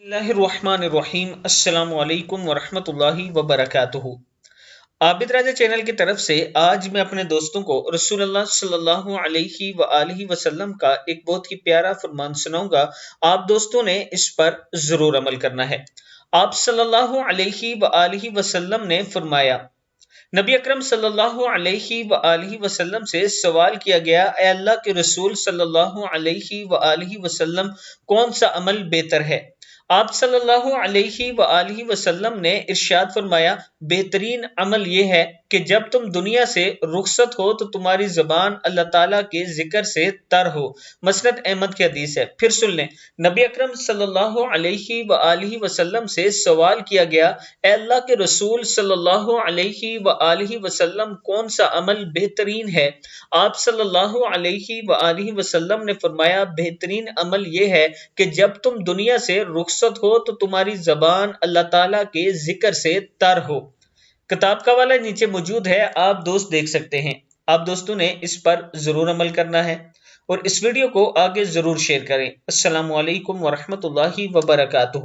बिस्मिल्लाहिर्रहमानिर्रहीम। अस्सलामु अलैकुम वरहमतुल्लाहि वबरकातुहू। आबिद राजा चैनल की तरफ से आज मैं अपने दोस्तों को रसूलुल्लाह सल्लल्लाहु अलैहि वआलिहि वसल्लम का एक बहुत ही प्यारा फरमान सुनाऊंगा। आप दोस्तों ने इस पर जरूर अमल करना है। आप सल्लल्लाहु अलैहि वआलिहि वसल्लम ने फरमाया, नबी अकरम सल्लल्लाहु अलैहि वआलिहि वसल्लम से सवाल किया गया, ए अल्लाह के रसूल सल्लल्लाहु अलैहि वआलिहि वसल्लम, कौन सा अमल बेहतर है? आप सल्लल्लाहु अलैहि वआलिहि वसल्लम ने इरशाद फरमाया, बेहतरीन अमल यह है कि जब तुम दुनिया से रुखसत हो तो तुम्हारी ज़बान अल्लाह ताला के जिक्र से तर हो। मसनद अहमद की हदीस है। फिर सुन लें, नबी अकरम सल्लल्लाहु अलैहि वआलिहि वसल्लम से सवाल किया गया, ए अल्लाह के रसूल सल्लल्लाहु अलैहि वआलिहि वसल्लम, कौन सा अमल बेहतरीन है? आप सल्लल्लाहु अलैहि वआलिहि वसल्लम ने फरमाया, बेहतरीन अमल यह है कि जब तुम दुनिया से रुखसत हो तो तुम्हारी ज़बान अल्लाह ताला के जिक्र से तर हो। किताब का वाला नीचे मौजूद है, आप दोस्त देख सकते हैं। आप दोस्तों ने इस पर जरूर अमल करना है और इस वीडियो को आगे जरूर शेयर करें। अस्सलामु अलैकुम वरहमतुल्लाहि वबरकातुहू।